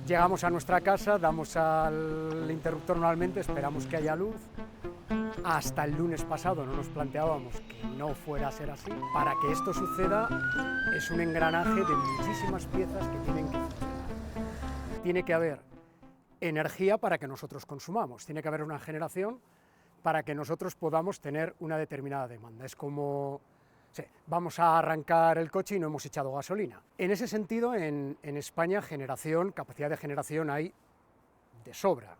Llegamos a nuestra casa, damos al interruptor normalmente, esperamos que haya luz. Hasta el lunes pasado no nos planteábamos que no fuera a ser así. Para que esto suceda es un engranaje de muchísimas piezas que tienen que funcionar. Tiene que haber energía para que nosotros consumamos, tiene que haber una generación para que nosotros podamos tener una determinada demanda. Es como, sí, vamos a arrancar el coche y no hemos echado gasolina. En ese sentido, en España, capacidad de generación hay de sobra.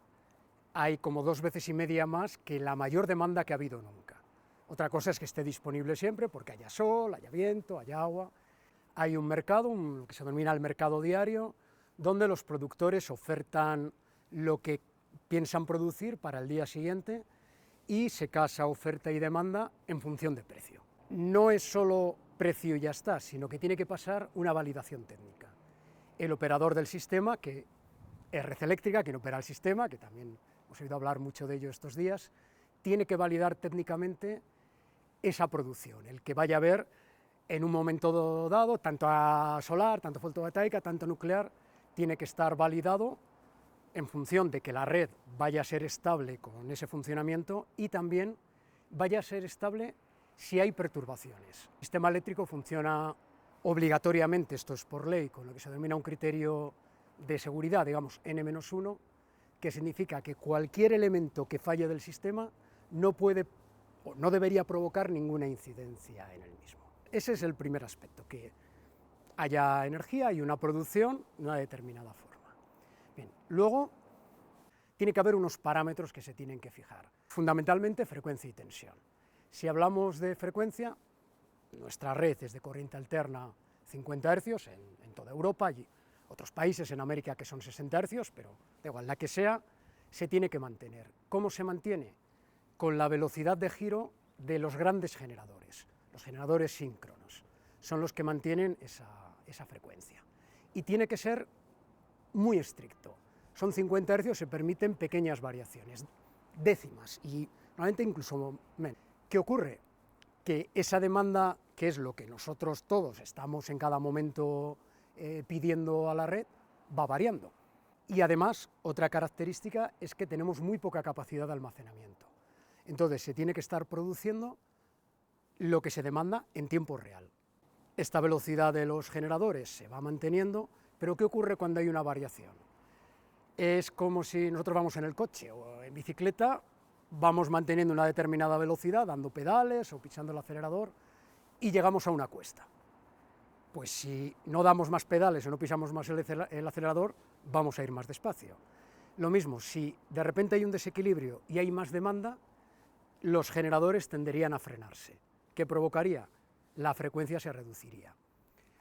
Hay como 2 veces y media más que la mayor demanda que ha habido nunca. Otra cosa es que esté disponible siempre porque haya sol, haya viento, haya agua. Hay un mercado, que se denomina el mercado diario, donde los productores ofertan lo que piensan producir para el día siguiente y se casa oferta y demanda en función de precio. No es solo precio y ya está, sino que tiene que pasar una validación técnica. El operador del sistema, que es Red Eléctrica, quien opera el sistema, que también hemos oído hablar mucho de ello estos días, tiene que validar técnicamente esa producción, el que vaya a haber en un momento dado, tanto a solar, tanto fotovoltaica, tanto nuclear, tiene que estar validado en función de que la red vaya a ser estable con ese funcionamiento y también vaya a ser estable si hay perturbaciones. El sistema eléctrico funciona obligatoriamente, esto es por ley, con lo que se denomina un criterio de seguridad, digamos N-1, que significa que cualquier elemento que falle del sistema no puede o no debería provocar ninguna incidencia en el mismo. Ese es el primer aspecto, que haya energía y una producción de una determinada forma. Bien, luego tiene que haber unos parámetros que se tienen que fijar, fundamentalmente frecuencia y tensión. Si hablamos de frecuencia, nuestra red es de corriente alterna 50 Hz en toda Europa y otros países en América que son 60 Hz, pero da igual, la que sea, se tiene que mantener. ¿Cómo se mantiene? Con la velocidad de giro de los grandes generadores, los generadores síncronos, son los que mantienen esa frecuencia. Y tiene que ser muy estricto. Son 50 Hz, se permiten pequeñas variaciones, décimas, y normalmente incluso menos. ¿Qué ocurre? Que esa demanda, que es lo que nosotros todos estamos en cada momento pidiendo a la red, va variando. Y además, otra característica es que tenemos muy poca capacidad de almacenamiento. Entonces, se tiene que estar produciendo lo que se demanda en tiempo real. Esta velocidad de los generadores se va manteniendo, pero ¿qué ocurre cuando hay una variación? Es como si nosotros vamos en el coche o en bicicleta, vamos manteniendo una determinada velocidad, dando pedales o pisando el acelerador, y llegamos a una cuesta. Pues si no damos más pedales o no pisamos más el acelerador, vamos a ir más despacio. Lo mismo, si de repente hay un desequilibrio y hay más demanda, los generadores tenderían a frenarse. ¿Qué provocaría? La frecuencia se reduciría.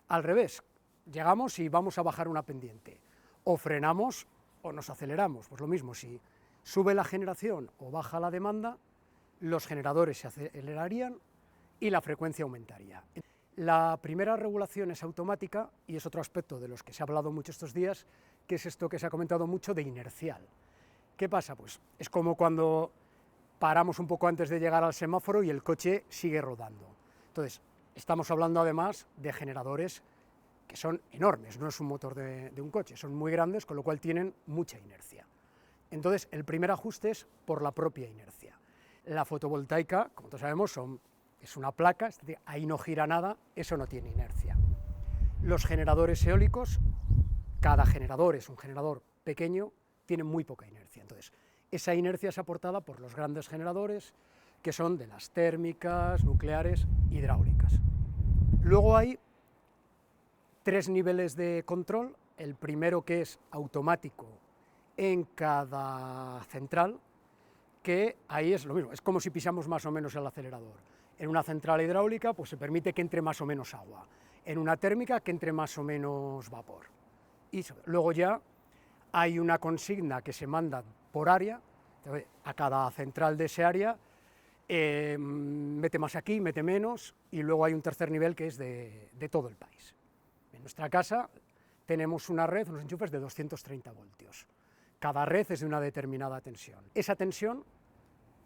Al revés, llegamos y vamos a bajar una pendiente, o frenamos o nos aceleramos. Pues lo mismo, si sube la generación o baja la demanda, los generadores se acelerarían y la frecuencia aumentaría. La primera regulación es automática y es otro aspecto de los que se ha hablado mucho estos días, que es esto que se ha comentado mucho de inercial. ¿Qué pasa? Pues es como cuando paramos un poco antes de llegar al semáforo y el coche sigue rodando. Entonces, estamos hablando además de generadores que son enormes, no es un motor de un coche, son muy grandes, con lo cual tienen mucha inercia. Entonces, el primer ajuste es por la propia inercia. La fotovoltaica, como todos sabemos, es una placa, es decir, ahí no gira nada, eso no tiene inercia. Los generadores eólicos, cada generador es un generador pequeño, tienen muy poca inercia. Entonces, esa inercia es aportada por los grandes generadores, que son de las térmicas, nucleares, hidráulicas. Luego hay 3 niveles de control, el primero que es automático en cada central, que ahí es lo mismo, es como si pisamos más o menos el acelerador. En una central hidráulica pues se permite que entre más o menos agua, en una térmica que entre más o menos vapor. Y luego ya hay una consigna que se manda por área, a cada central de ese área, mete más aquí, mete menos, y luego hay un tercer nivel que es de todo el país. En nuestra casa tenemos una red, unos enchufes de 230 voltios. Cada red es de una determinada tensión. Esa tensión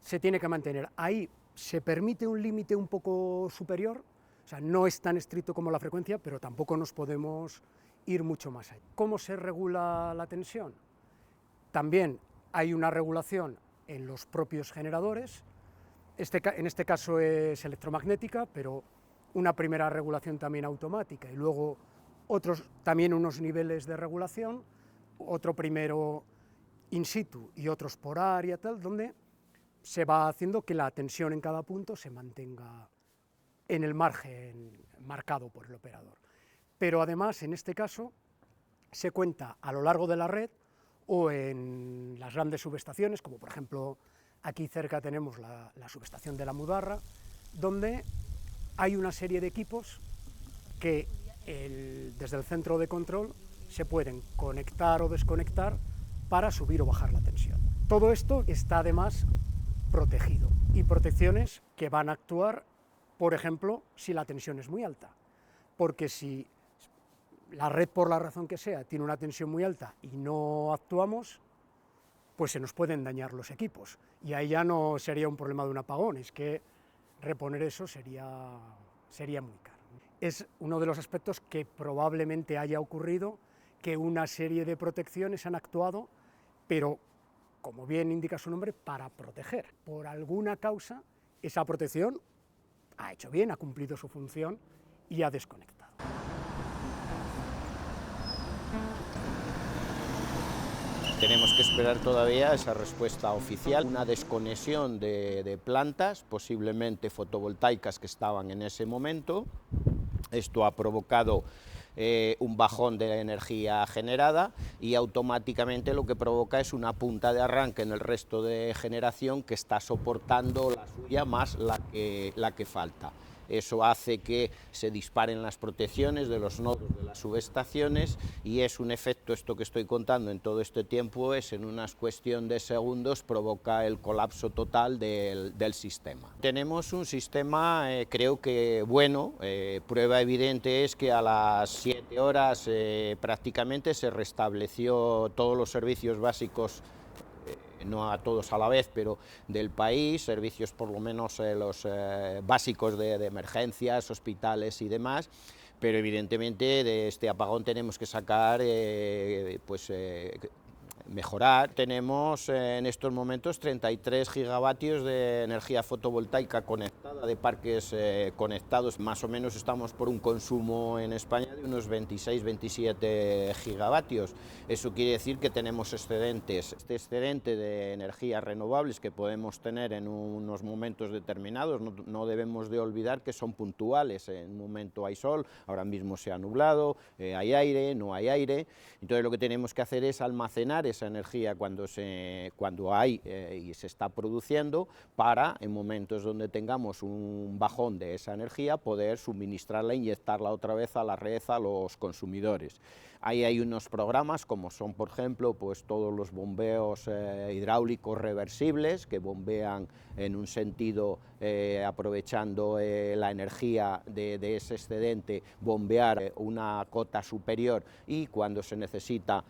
se tiene que mantener. Ahí se permite un límite un poco superior, o sea, no es tan estricto como la frecuencia, pero tampoco nos podemos ir mucho más allá. ¿Cómo se regula la tensión? También hay una regulación en los propios generadores, en este caso es electromagnética, pero una primera regulación también automática y luego también unos niveles de regulación, otro primero in situ y otros por área, tal, donde se va haciendo que la tensión en cada punto se mantenga en el margen marcado por el operador. Pero además, en este caso, se cuenta a lo largo de la red o en las grandes subestaciones, como por ejemplo aquí cerca tenemos la subestación de la Mudarra, donde hay una serie de equipos que desde el centro de control se pueden conectar o desconectar para subir o bajar la tensión. Todo esto está además protegido y protecciones que van a actuar, por ejemplo, si la tensión es muy alta, porque si la red, por la razón que sea, tiene una tensión muy alta y no actuamos, pues se nos pueden dañar los equipos y ahí ya no sería un problema de un apagón, es que reponer eso sería muy caro. Es uno de los aspectos que probablemente haya ocurrido, que una serie de protecciones han actuado, pero, como bien indica su nombre, para proteger. Por alguna causa, esa protección ha hecho bien, ha cumplido su función y ha desconectado. Tenemos que esperar todavía esa respuesta oficial, una desconexión de plantas, posiblemente fotovoltaicas que estaban en ese momento. Esto ha provocado un bajón de la energía generada y automáticamente lo que provoca es una punta de arranque en el resto de generación que está soportando la suya más la que falta. Eso hace que se disparen las protecciones de los nodos de las subestaciones y es un efecto, esto que estoy contando en todo este tiempo, es en una cuestión de segundos provoca el colapso total del sistema. Tenemos un sistema, creo que bueno, prueba evidente es que a las 7 horas prácticamente se restableció todos los servicios básicos, no a todos a la vez, pero del país, servicios por lo menos los básicos de emergencias, hospitales y demás, pero evidentemente de este apagón tenemos que sacar mejorar. Tenemos en estos momentos 33 gigavatios de energía fotovoltaica conectada, de parques conectados. Más o menos estamos por un consumo en España de unos 26-27 gigavatios. Eso quiere decir que tenemos excedentes. Este excedente de energías renovables que podemos tener en unos momentos determinados, no debemos de olvidar que son puntuales. En un momento hay sol, ahora mismo se ha nublado, hay aire, no hay aire. Entonces lo que tenemos que hacer es almacenar esa energía cuando hay y se está produciendo, para en momentos donde tengamos un bajón de esa energía poder suministrarla, inyectarla otra vez a la red, a los consumidores. Ahí hay unos programas como son, por ejemplo, pues todos los bombeos hidráulicos reversibles que bombean en un sentido aprovechando la energía de ese excedente, bombear una cota superior y cuando se necesita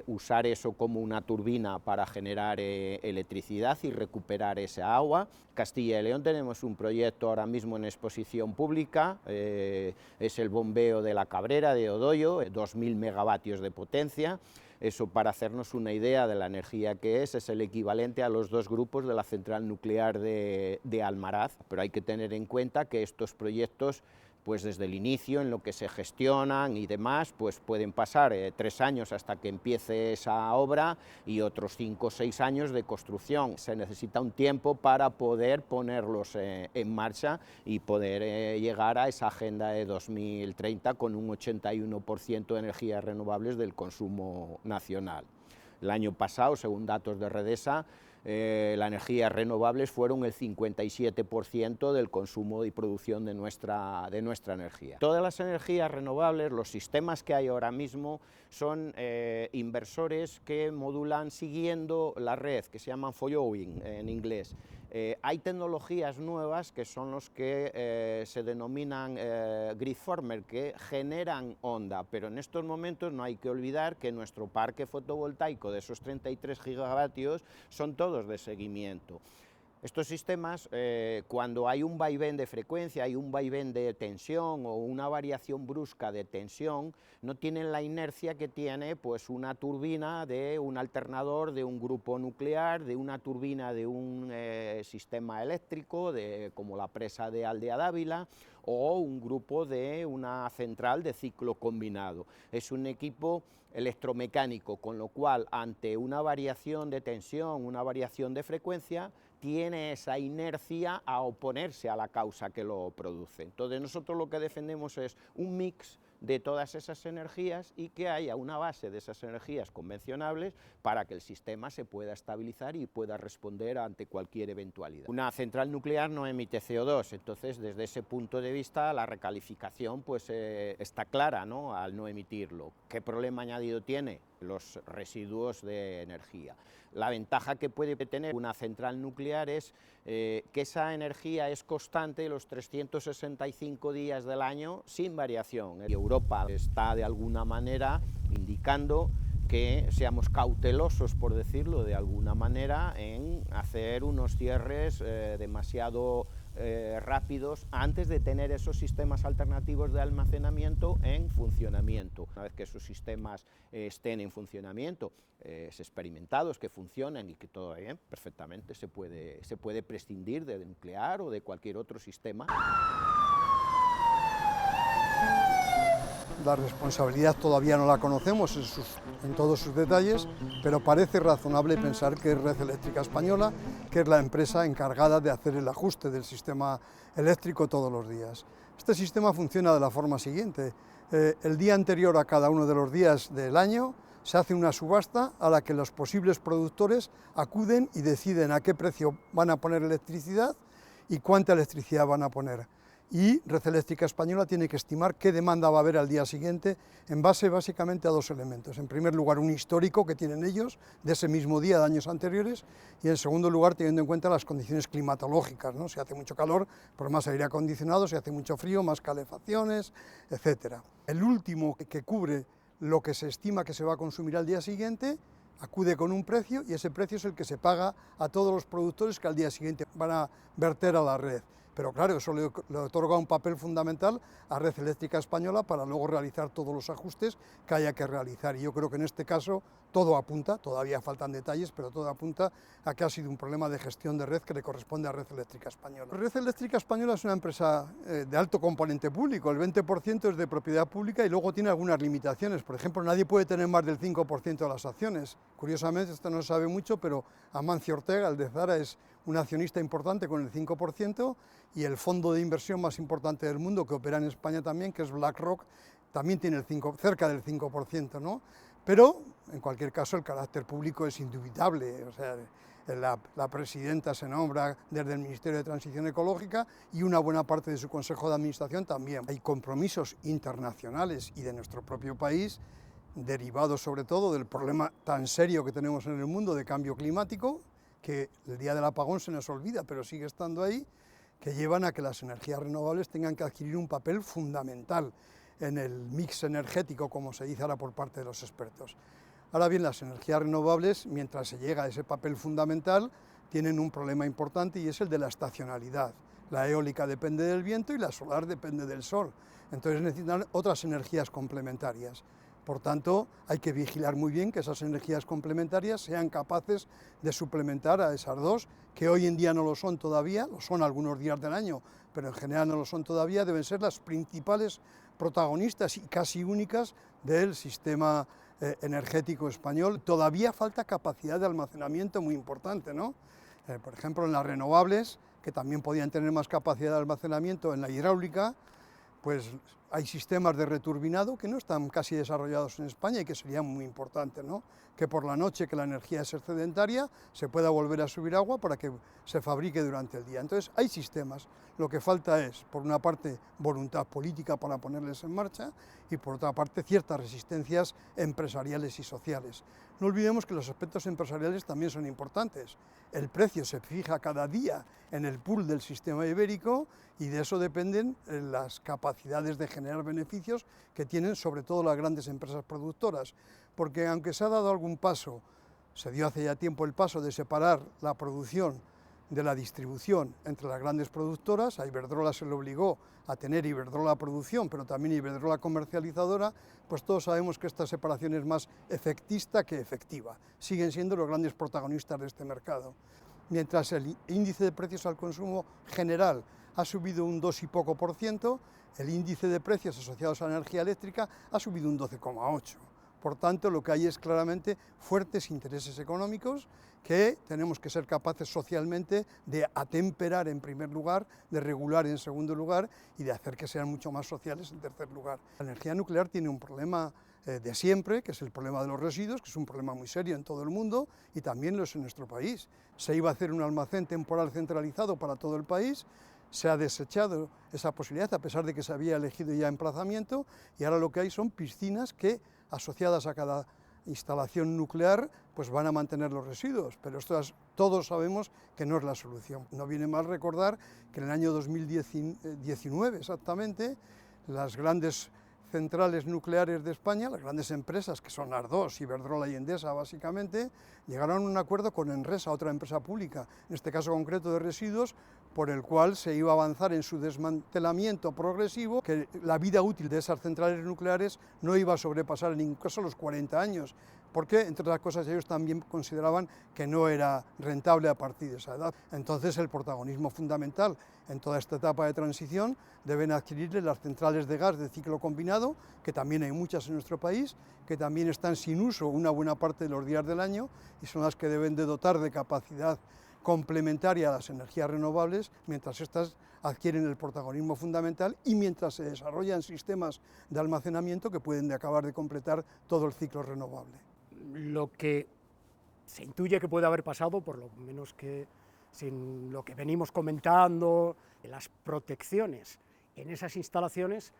usar eso como una turbina para generar electricidad y recuperar esa agua. Castilla y León tenemos un proyecto ahora mismo en exposición pública, es el bombeo de la Cabrera de Odoyo, 2000 megavatios de potencia. Eso, para hacernos una idea de la energía que es el equivalente a los 2 grupos de la central nuclear de Almaraz, pero hay que tener en cuenta que estos proyectos, pues desde el inicio, en lo que se gestionan y demás, pues pueden pasar 3 años hasta que empiece esa obra y otros 5 o 6 años de construcción. Se necesita un tiempo para poder ponerlos en marcha y poder llegar a esa agenda de 2030 con un 81% de energías renovables del consumo nacional. El año pasado, según datos de Redesa, las energías renovables fueron el 57% del consumo y producción de nuestra energía. Todas las energías renovables, los sistemas que hay ahora mismo, son inversores que modulan siguiendo la red, que se llaman following en inglés. Hay tecnologías nuevas que son los que se denominan gridformer, que generan onda, pero en estos momentos no hay que olvidar que nuestro parque fotovoltaico de esos 33 gigavatios son todos de seguimiento. Estos sistemas, cuando hay un vaivén de frecuencia, hay un vaivén de tensión o una variación brusca de tensión, no tienen la inercia que tiene pues, una turbina de un alternador de un grupo nuclear, de una turbina de un sistema eléctrico, como la presa de Aldea Dávila, o un grupo de una central de ciclo combinado. Es un equipo electromecánico, con lo cual, ante una variación de tensión, una variación de frecuencia, tiene esa inercia a oponerse a la causa que lo produce. Entonces nosotros lo que defendemos es un mix de todas esas energías y que haya una base de esas energías convencionables para que el sistema se pueda estabilizar y pueda responder ante cualquier eventualidad. Una central nuclear no emite CO2, entonces desde ese punto de vista la recalificación pues, está clara, ¿no?, al no emitirlo. ¿Qué problema añadido tiene? Los residuos de energía. La ventaja que puede tener una central nuclear es que esa energía es constante los 365 días del año sin variación. Europa está de alguna manera indicando que seamos cautelosos, por decirlo de alguna manera, en hacer unos cierres demasiado rápidos antes de tener esos sistemas alternativos de almacenamiento en funcionamiento. Una vez que esos sistemas estén en funcionamiento, experimentados, que funcionan y que todo va bien, perfectamente se puede prescindir de nuclear o de cualquier otro sistema. La responsabilidad todavía no la conocemos en todos sus detalles, pero parece razonable pensar que es Red Eléctrica Española, que es la empresa encargada de hacer el ajuste del sistema eléctrico todos los días. Este sistema funciona de la forma siguiente. El día anterior a cada uno de los días del año se hace una subasta a la que los posibles productores acuden y deciden a qué precio van a poner electricidad y cuánta electricidad van a poner. Y Red Eléctrica Española tiene que estimar qué demanda va a haber al día siguiente en base básicamente a dos elementos. En primer lugar, un histórico que tienen ellos de ese mismo día de años anteriores, y en segundo lugar, teniendo en cuenta las condiciones climatológicas, ¿no? Si hace mucho calor, por más aire acondicionado; si hace mucho frío, más calefacciones, etc. El último que cubre lo que se estima que se va a consumir al día siguiente acude con un precio, y ese precio es el que se paga a todos los productores que al día siguiente van a verter a la red. Pero claro, eso le otorga un papel fundamental a Red Eléctrica Española para luego realizar todos los ajustes que haya que realizar. Y yo creo que en este caso todo apunta, todavía faltan detalles, pero todo apunta a que ha sido un problema de gestión de red que le corresponde a Red Eléctrica Española. Red Eléctrica Española es una empresa de alto componente público, el 20% es de propiedad pública y luego tiene algunas limitaciones. Por ejemplo, nadie puede tener más del 5% de las acciones. Curiosamente, esto no se sabe mucho, pero Amancio Ortega, el de Zara, es un accionista importante con el 5%, y el fondo de inversión más importante del mundo, que opera en España también, que es BlackRock, también tiene cerca del 5%, ¿no? Pero, en cualquier caso, el carácter público es indubitable. O sea, la presidenta se nombra desde el Ministerio de Transición Ecológica y una buena parte de su consejo de administración también. Hay compromisos internacionales y de nuestro propio país, derivados sobre todo del problema tan serio que tenemos en el mundo de cambio climático, que el día del apagón se nos olvida, pero sigue estando ahí, que llevan a que las energías renovables tengan que adquirir un papel fundamental en el mix energético, como se dice ahora por parte de los expertos. Ahora bien, las energías renovables, mientras se llega a ese papel fundamental, tienen un problema importante, y es el de la estacionalidad. La eólica depende del viento y la solar depende del sol, entonces necesitan otras energías complementarias. Por tanto, hay que vigilar muy bien que esas energías complementarias sean capaces de suplementar a esas dos, que hoy en día no lo son todavía, lo son algunos días del año, pero en general no lo son todavía. Deben ser las principales protagonistas y casi únicas del sistema energético español. Todavía falta capacidad de almacenamiento muy importante, ¿no? Por ejemplo, en las renovables, que también podían tener más capacidad de almacenamiento en la hidráulica, pues hay sistemas de returbinado que no están casi desarrollados en España y que serían muy importantes, ¿no? Que por la noche, que la energía es excedentaria, se pueda volver a subir agua para que se fabrique durante el día. Entonces hay sistemas, lo que falta es, por una parte, voluntad política para ponerles en marcha, y por otra parte, ciertas resistencias empresariales y sociales. No olvidemos que los aspectos empresariales también son importantes. El precio se fija cada día en el pool del sistema ibérico, y de eso dependen las capacidades de generar beneficios que tienen sobre todo las grandes empresas productoras, porque aunque se ha dado algún paso, se dio hace ya tiempo el paso de separar la producción de la distribución entre las grandes productoras. A Iberdrola se le obligó a tener Iberdrola producción, pero también Iberdrola comercializadora, pues todos sabemos que esta separación es más efectista que efectiva. Siguen siendo los grandes protagonistas de este mercado. Mientras el índice de precios al consumo general ha subido un 2 y poco %, el índice de precios asociados a la energía eléctrica ha subido un 12,8%. Por tanto, lo que hay es claramente fuertes intereses económicos que tenemos que ser capaces socialmente de atemperar en primer lugar, de regular en segundo lugar y de hacer que sean mucho más sociales en tercer lugar. La energía nuclear tiene un problema de siempre, que es el problema de los residuos, que es un problema muy serio en todo el mundo y también lo es en nuestro país. Se iba a hacer un almacén temporal centralizado para todo el país, se ha desechado esa posibilidad a pesar de que se había elegido ya emplazamiento y ahora lo que hay son piscinas que, asociadas a cada instalación nuclear, pues van a mantener los residuos, pero todos sabemos que no es la solución. No viene mal recordar que en el año 2019 exactamente, las grandes centrales nucleares de España, las grandes empresas que son las dos, Iberdrola y Endesa básicamente, llegaron a un acuerdo con Enresa, otra empresa pública, en este caso concreto de residuos, por el cual se iba a avanzar en su desmantelamiento progresivo, que la vida útil de esas centrales nucleares no iba a sobrepasar en ningún caso los 40 años, porque, entre otras cosas, ellos también consideraban que no era rentable a partir de esa edad. Entonces, el protagonismo fundamental en toda esta etapa de transición deben adquirirle las centrales de gas de ciclo combinado, que también hay muchas en nuestro país, que también están sin uso una buena parte de los días del año y son las que deben de dotar de capacidad complementaria a las energías renovables, mientras estas adquieren el protagonismo fundamental y mientras se desarrollan sistemas de almacenamiento que pueden acabar de completar todo el ciclo renovable. Lo que se intuye que puede haber pasado, por lo menos que sin lo que venimos comentando, las protecciones en esas instalaciones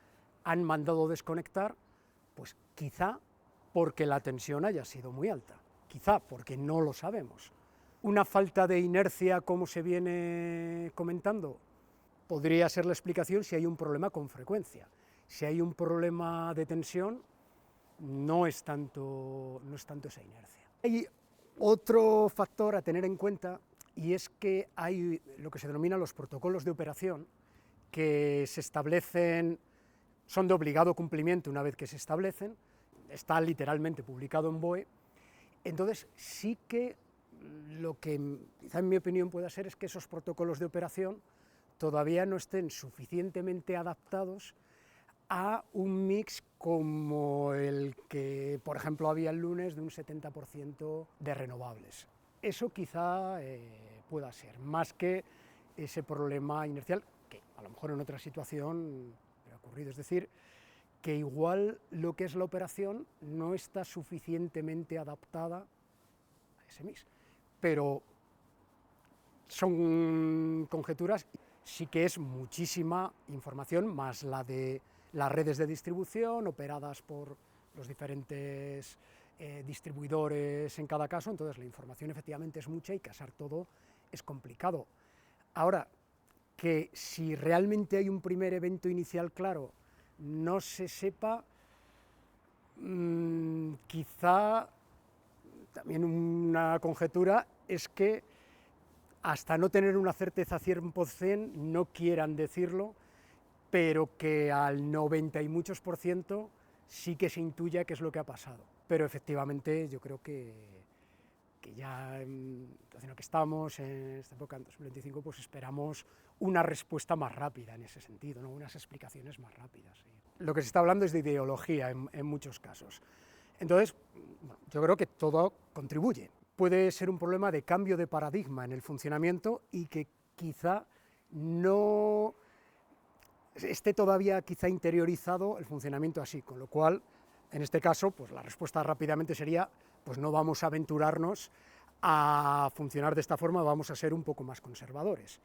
han mandado desconectar, pues quizá porque la tensión haya sido muy alta, quizá porque no lo sabemos. Una falta de inercia, como se viene comentando, podría ser la explicación si hay un problema con frecuencia. Si hay un problema de tensión, no es tanto esa inercia. Hay otro factor a tener en cuenta y es que hay lo que se denomina los protocolos de operación que se establecen, son de obligado cumplimiento una vez que se establecen, está literalmente publicado en BOE, entonces sí que lo que quizá en mi opinión pueda ser es que esos protocolos de operación todavía no estén suficientemente adaptados a un mix como el que, por ejemplo, había el lunes de un 70% de renovables. Eso quizá pueda ser, más que ese problema inercial, que a lo mejor en otra situación ha ocurrido. Es decir, que igual lo que es la operación no está suficientemente adaptada a ese mix. Pero son conjeturas, sí que es muchísima información, más la de las redes de distribución operadas por los diferentes distribuidores en cada caso, entonces la información efectivamente es mucha y casar todo es complicado. Ahora, que si realmente hay un primer evento inicial claro, no se sepa, quizá también una conjetura es que hasta no tener una certeza 100% no quieran decirlo, pero que al 90 y muchos % sí que se intuya qué es lo que ha pasado. Pero efectivamente yo creo que ya en la situación en la que estamos, en esta época, en 2025, pues esperamos una respuesta más rápida en ese sentido, ¿no? Unas explicaciones más rápidas. Sí. Lo que se está hablando es de ideología en muchos casos. Entonces, bueno, yo creo que todo contribuye. Puede ser un problema de cambio de paradigma en el funcionamiento y que quizá no esté todavía interiorizado el funcionamiento así, con lo cual, en este caso, pues la respuesta rápidamente sería, pues no vamos a aventurarnos a funcionar de esta forma, vamos a ser un poco más conservadores.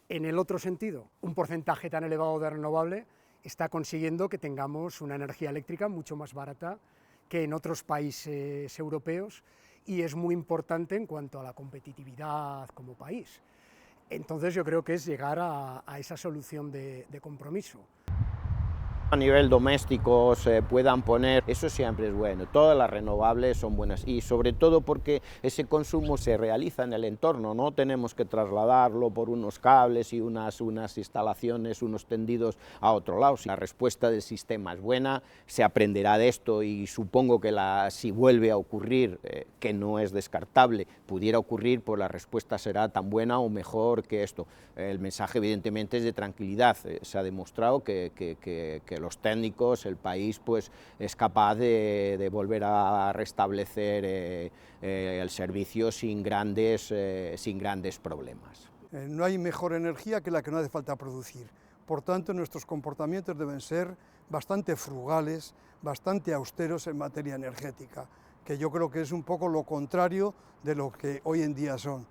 En el otro sentido, un porcentaje tan elevado de renovable está consiguiendo que tengamos una energía eléctrica mucho más barata que en otros países europeos y es muy importante en cuanto a la competitividad como país. Entonces yo creo que es llegar a esa solución de compromiso. A nivel doméstico se puedan poner, eso siempre es bueno, todas las renovables son buenas y sobre todo porque ese consumo se realiza en el entorno, no tenemos que trasladarlo por unos cables y unas instalaciones, unos tendidos a otro lado. Si la respuesta del sistema es buena, se aprenderá de esto y supongo que si vuelve a ocurrir, que no es descartable, pudiera ocurrir, pues la respuesta será tan buena o mejor que esto. El mensaje evidentemente es de tranquilidad, se ha demostrado que los técnicos, el país, pues es capaz de volver a restablecer el servicio sin grandes problemas. No hay mejor energía que la que no hace falta producir. Por tanto, nuestros comportamientos deben ser bastante frugales, bastante austeros en materia energética, que yo creo que es un poco lo contrario de lo que hoy en día son.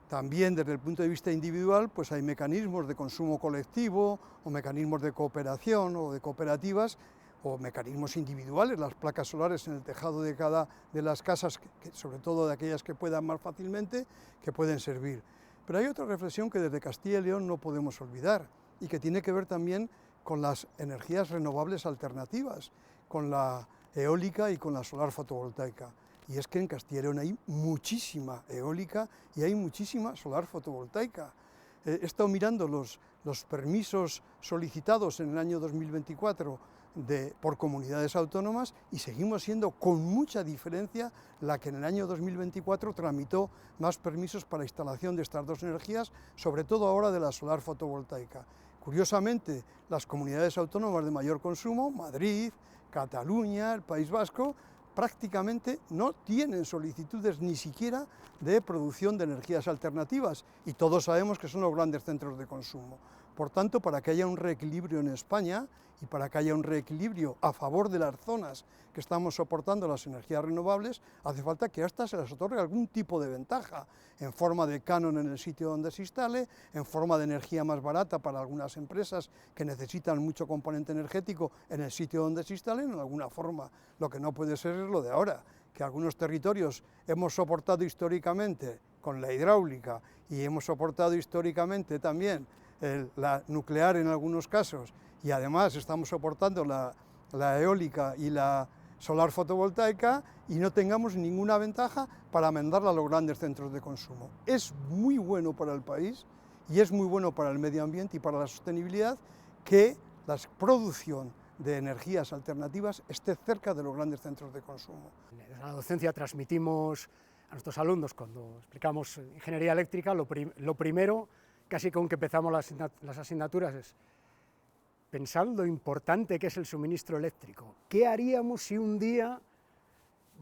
También desde el punto de vista individual, pues hay mecanismos de consumo colectivo o mecanismos de cooperación o de cooperativas o mecanismos individuales, las placas solares en el tejado de las casas, sobre todo de aquellas que puedan más fácilmente, que pueden servir. Pero hay otra reflexión que desde Castilla y León no podemos olvidar y que tiene que ver también con las energías renovables alternativas, con la eólica y con la solar fotovoltaica. Y es que en Castilla y León hay muchísima eólica y hay muchísima solar fotovoltaica. He estado mirando los permisos solicitados en el año 2024 por comunidades autónomas y seguimos siendo con mucha diferencia la que en el año 2024 tramitó más permisos para instalación de estas dos energías, sobre todo ahora de la solar fotovoltaica. Curiosamente, las comunidades autónomas de mayor consumo, Madrid, Cataluña, el País Vasco, prácticamente no tienen solicitudes ni siquiera de producción de energías alternativas y todos sabemos que son los grandes centros de consumo. Por tanto, para que haya un reequilibrio en España y para que haya un reequilibrio a favor de las zonas que estamos soportando las energías renovables, hace falta que a estas se les otorgue algún tipo de ventaja, en forma de canon en el sitio donde se instale, en forma de energía más barata para algunas empresas que necesitan mucho componente energético en el sitio donde se instalen, en alguna forma. Lo que no puede ser es lo de ahora, que algunos territorios hemos soportado históricamente con la hidráulica y hemos soportado históricamente también la nuclear en algunos casos, y además estamos soportando la eólica y la solar fotovoltaica y no tengamos ninguna ventaja para mandarla a los grandes centros de consumo. Es muy bueno para el país y es muy bueno para el medio ambiente y para la sostenibilidad que la producción de energías alternativas esté cerca de los grandes centros de consumo. Desde la docencia transmitimos a nuestros alumnos, cuando explicamos ingeniería eléctrica, lo primero, casi con que empezamos las asignaturas, es pensar lo importante que es el suministro eléctrico. ¿Qué haríamos si un día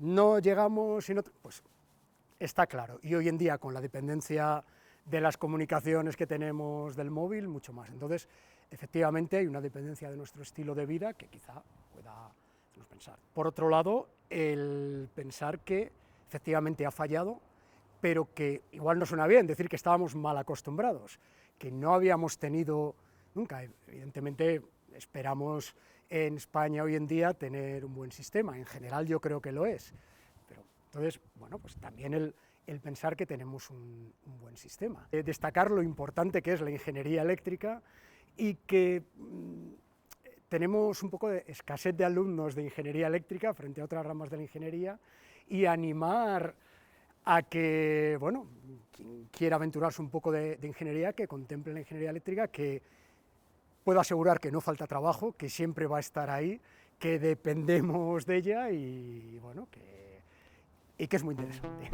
no llegamos? Pues está claro, y hoy en día con la dependencia de las comunicaciones que tenemos del móvil, mucho más. Entonces, efectivamente, hay una dependencia de nuestro estilo de vida que quizá pueda hacernos pensar. Por otro lado, el pensar que efectivamente ha fallado, pero que igual no suena bien decir que estábamos mal acostumbrados, que no habíamos tenido nunca. Evidentemente, esperamos en España hoy en día tener un buen sistema, en general yo creo que lo es, pero entonces, bueno, pues también el pensar que tenemos un buen sistema. Destacar lo importante que es la ingeniería eléctrica y que tenemos un poco de escasez de alumnos de ingeniería eléctrica frente a otras ramas de la ingeniería y animar a que, bueno, quien quiera aventurarse un poco de ingeniería, que contemple la ingeniería eléctrica, que puedo asegurar que no falta trabajo, que siempre va a estar ahí, que dependemos de ella y, bueno, que es muy interesante.